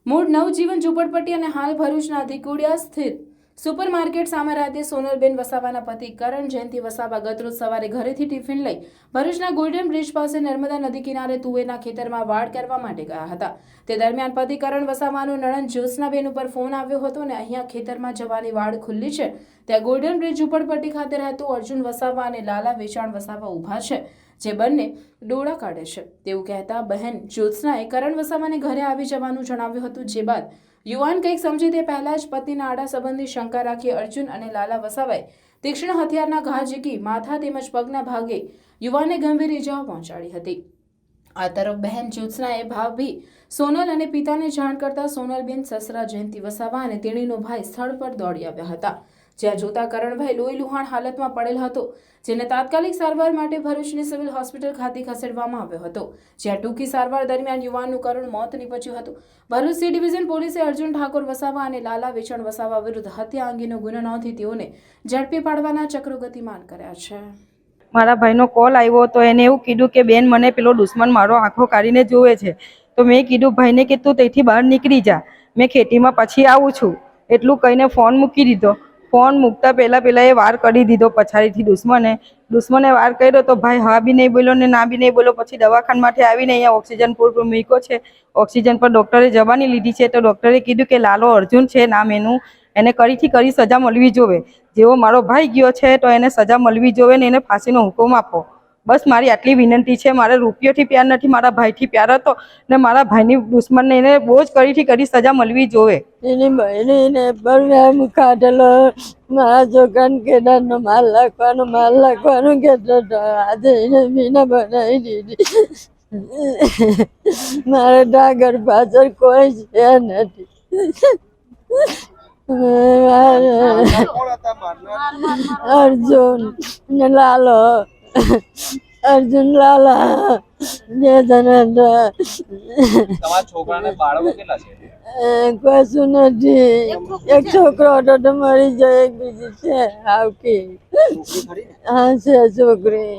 મૂળ નવજીવન ઝૂંપડપટ્ટી અને હાલ ભરૂચના ધીકુડિયા સ્થિત સુપરમાર્કેટ સામે રાતે સોનલબેન વસાવાના પતિ કરણ જયંતિ વસાવા ગતરોજ સવારે ઘરેથી ટિફિન લઈ ભરૂચના ગોલ્ડન બ્રિજ પાસે નર્મદા નદી કિનારે તુવેરના ખેતરમાં વાડ કરવા માટે ગયા હતા। તે દરમિયાન પતિ કરણ વસાવાનો નણંદ જ્યોત્સનાબેન ઉપર ફોન આવ્યો હતો અને અહીંયા ખેતરમાં જવાની વાડ ખુલ્લી છે, ત્યાં ગોલ્ડન બ્રિજ ઝૂંપડપટ્ટી ખાતે રહેતો અર્જુન વસાવા અને લાલા વેચાણ વસાવા ઊભા છે, જે બંને ડોળા કાઢે છે તેવું કહેતા બહેન જ્યોત્સનાએ કરણ વસાવાને ઘરે આવી જવાનું જણાવ્યું હતું। જે બાદ યુવાન કંઈક સમજે તે પહેલા જ પતિના આડા સંબંધી શંકા રાખી અર્જુન અને લાલા વસાવાએ તીક્ષ્ણ હથિયારના ઘા ઝીકી માથા તેમજ પગના ભાગે યુવાનને ગંભીર ઇજાઓ પહોંચાડી હતી। આ તરફ બહેન જ્યોત્સનાએ ભાભી સોનલ અને પિતાને જાણ કરતા સોનલબેન સસરા જયંતિ વસાવા અને તેણીનો ભાઈ સ્થળ પર દોડી આવ્યા હતા, જ્યાં જોતા કરણભાઈ લોહી લુહાણ હાલતમાં પડેલ હતો, જેને તાત્કાલિક સારવાર માટે ભરૂચની સિવિલ હોસ્પિટલ ખાતે ખસેડવામાં આવ્યો હતો, જ્યાં ટૂંકી સારવાર દરમિયાન યુવાનનું કરુણ મોત નીપજ્યું હતું। ભરૂચ સી ડિવિઝન પોલીસે અર્જુન ઠાકોર વસાવા અને લાલા વેચાણ વસાવા વિરુદ્ધ હત્યા અંગેનો ગુનો નોંધી તેઓને ઝડપી પાડવાના ચક્રો ગતિમાન કર્યા છે। મારા ભાઈનો કોલ આવ્યો તો એને એવું કીધું કે બેન મને પેલો દુશ્મન મારો આંખો કાઢીને જોવે છે, તો મેં કીધું ભાઈને કે તું ત્યાંથી બહાર નીકળી જા, મેં ખેતીમાં પછી આવું છું, એટલું કહીને ફોન મૂકી દીધો। ફોન મૂકતા પહેલા એ વાર કરી દીધો પછાડીથી દુશ્મને વાર કર્યો તો ભાઈ હા બી નહીં બોલ્યો ને ના બી નહીં બોલ્યો। પછી દવાખાનામાંથી આવીને અહીંયા ઓક્સિજન પૂરતો મૂક્યો છે, ઓક્સિજન પર ડૉક્ટરે જવાની લીધી છે, તો ડૉક્ટરે કીધું કે લાલો અર્જુન છે નામ એનું, એને કરી સજા મળવી જોવે, જેવો મારો ભાઈ ગયો છે તો એને સજા મળવી જોવે ને એને ફાંસીનો હુકમ આપો। બસ મારી આટલી વિનંતી છે। મારે રૂપિયોથી પ્યાર નથી, મારા ભાઈથી પ્યાર હતો ને મારા ભાઈની દુશ્મનને એને બહુ જ કરી સજા મળવી જોવે। એની બહેનીને પરવ્યામ કાઢેલો, મારા છોકરાને કેદારનો માલ લાખવાનું કહેતો હતો, આજે એને મીના બનાવી દીધી। મારે ડાગર પાછળ કોઈ છે નથી। અર્જુન ને લાલો, અર્જુન લાલા બે જણા કશું નથી। એક છોકરો હતો તો મરી જાય, એક બીજી છે આવકી, હા છે છોકરી।